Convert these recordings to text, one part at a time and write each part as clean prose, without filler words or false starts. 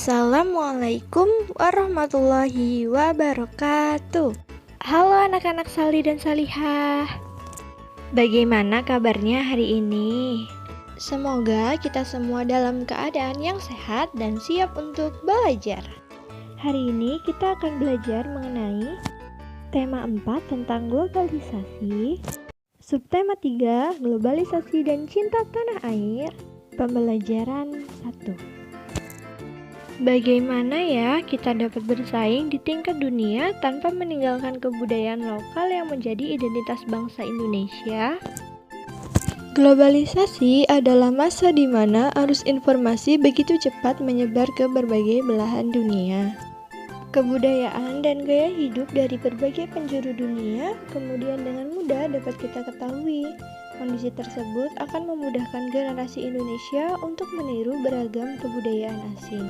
Assalamualaikum warahmatullahi wabarakatuh. Halo anak-anak Salih dan Salihah. Bagaimana kabarnya hari ini? Semoga kita semua dalam keadaan yang sehat dan siap untuk belajar. Hari ini kita akan belajar mengenai tema 4 tentang globalisasi, subtema 3 globalisasi dan cinta tanah air, pembelajaran 1. Bagaimana ya kita dapat bersaing di tingkat dunia tanpa meninggalkan kebudayaan lokal yang menjadi identitas bangsa Indonesia? Globalisasi adalah masa di mana arus informasi begitu cepat menyebar ke berbagai belahan dunia. Kebudayaan dan gaya hidup dari berbagai penjuru dunia kemudian dengan mudah dapat kita ketahui. Kondisi tersebut akan memudahkan generasi Indonesia untuk meniru beragam kebudayaan asing.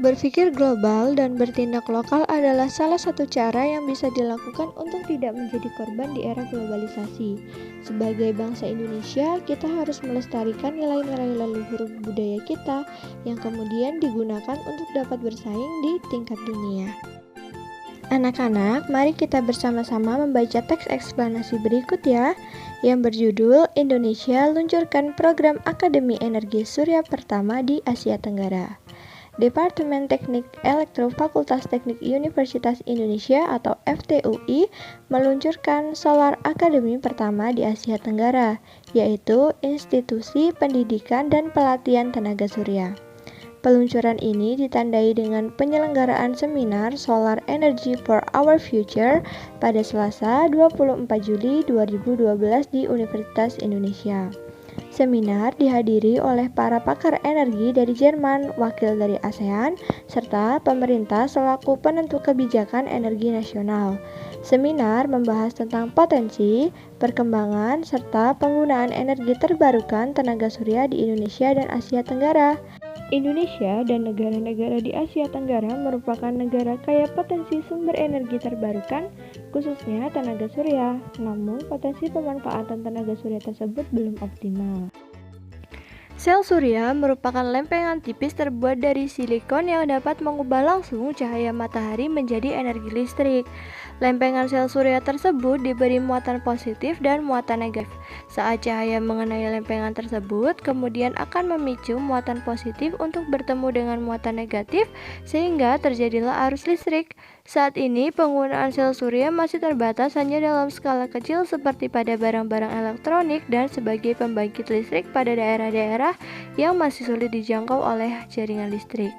Berpikir global dan bertindak lokal adalah salah satu cara yang bisa dilakukan untuk tidak menjadi korban di era globalisasi. Sebagai bangsa Indonesia, kita harus melestarikan nilai-nilai leluhur budaya kita yang kemudian digunakan untuk dapat bersaing di tingkat dunia. Anak-anak, mari kita bersama-sama membaca teks eksplanasi berikut ya, yang berjudul Indonesia luncurkan program Akademi Energi Surya pertama di Asia Tenggara. Departemen Teknik Elektro Fakultas Teknik Universitas Indonesia atau FTUI meluncurkan Solar Academy pertama di Asia Tenggara, yaitu Institusi Pendidikan dan Pelatihan Tenaga Surya. Peluncuran ini ditandai dengan penyelenggaraan seminar Solar Energy for Our Future pada Selasa 24 Juli 2012 di Universitas Indonesia. Seminar dihadiri oleh para pakar energi dari Jerman, wakil dari ASEAN, serta pemerintah selaku penentu kebijakan energi nasional. Seminar membahas tentang potensi, perkembangan, serta penggunaan energi terbarukan tenaga surya di Indonesia dan Asia Tenggara. Indonesia dan negara-negara di Asia Tenggara merupakan negara kaya potensi sumber energi terbarukan, khususnya tenaga surya. Namun, potensi pemanfaatan tenaga surya tersebut belum optimal. Sel surya merupakan lempengan tipis terbuat dari silikon yang dapat mengubah langsung cahaya matahari menjadi energi listrik. Lempengan sel surya tersebut diberi muatan positif dan muatan negatif. Saat cahaya mengenai lempengan tersebut, kemudian akan memicu muatan positif untuk bertemu dengan muatan negatif, sehingga terjadilah arus listrik. Saat ini, penggunaan sel surya masih terbatas hanya dalam skala kecil seperti pada barang-barang elektronik dan sebagai pembangkit listrik pada daerah-daerah yang masih sulit dijangkau oleh jaringan listrik.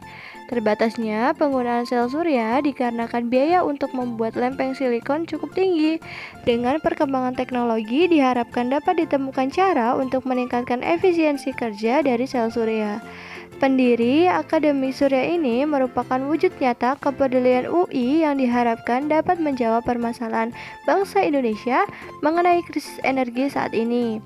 Terbatasnya penggunaan sel surya dikarenakan biaya untuk membuat lempeng silikon cukup tinggi. Dengan perkembangan teknologi diharapkan dapat ditemukan cara untuk meningkatkan efisiensi kerja dari sel surya. Pendiri Akademi Surya ini merupakan wujud nyata kepedulian UI yang diharapkan dapat menjawab permasalahan bangsa Indonesia mengenai krisis energi saat ini.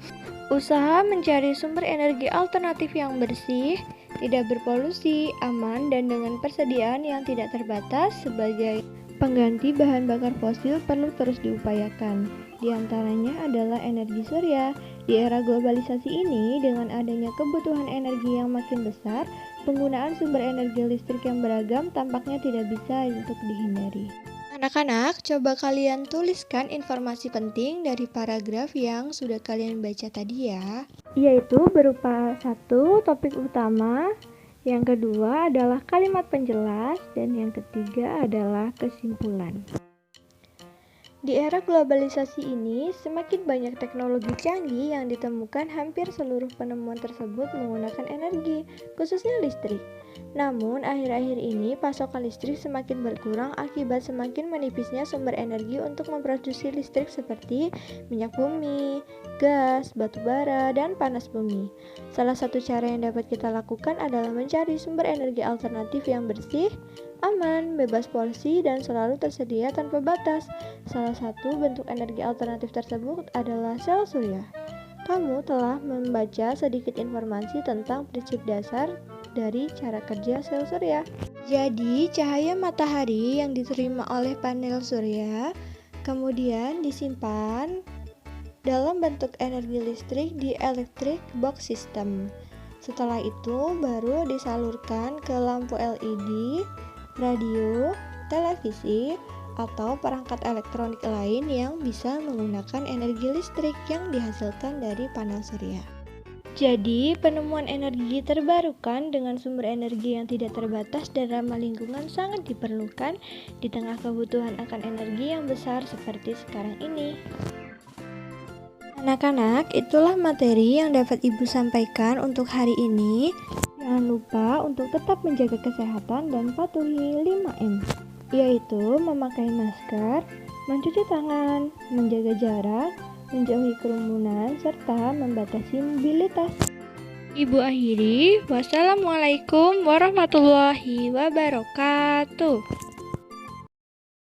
Usaha mencari sumber energi alternatif yang bersih, tidak berpolusi, aman, dan dengan persediaan yang tidak terbatas sebagai pengganti bahan bakar fosil perlu terus diupayakan. Di antaranya adalah energi surya. Di era globalisasi ini, dengan adanya kebutuhan energi yang makin besar, penggunaan sumber energi listrik yang beragam tampaknya tidak bisa untuk dihindari. Anak-anak, coba kalian tuliskan informasi penting dari paragraf yang sudah kalian baca tadi ya. Yaitu berupa 1. Topik utama, yang kedua adalah kalimat penjelas, dan yang ketiga adalah kesimpulan. Di era globalisasi ini, semakin banyak teknologi canggih yang ditemukan. Hampir seluruh penemuan tersebut menggunakan energi, khususnya listrik. Namun, akhir-akhir ini pasokan listrik semakin berkurang akibat semakin menipisnya sumber energi untuk memproduksi listrik seperti minyak bumi, gas, batu bara, dan panas bumi. Salah satu cara yang dapat kita lakukan adalah mencari sumber energi alternatif yang bersih, aman, bebas polusi, dan selalu tersedia tanpa batas. Salah satu bentuk energi alternatif tersebut adalah sel surya. Kamu telah membaca sedikit informasi tentang prinsip dasar dari cara kerja sel surya. Jadi, cahaya matahari yang diterima oleh panel surya kemudian disimpan dalam bentuk energi listrik di electric box system. Setelah itu baru disalurkan ke lampu LED, radio, televisi, atau perangkat elektronik lain yang bisa menggunakan energi listrik yang dihasilkan dari panel surya. Jadi, penemuan energi terbarukan dengan sumber energi yang tidak terbatas dan ramah lingkungan sangat diperlukan di tengah kebutuhan akan energi yang besar seperti sekarang ini. Anak-anak, itulah materi yang dapat Ibu sampaikan untuk hari ini. Jangan lupa untuk tetap menjaga kesehatan dan patuhi 5M, yaitu memakai masker, mencuci tangan, menjaga jarak, menjauhi kerumunan, serta membatasi mobilitas. Ibu akhiri, wassalamualaikum warahmatullahi wabarakatuh.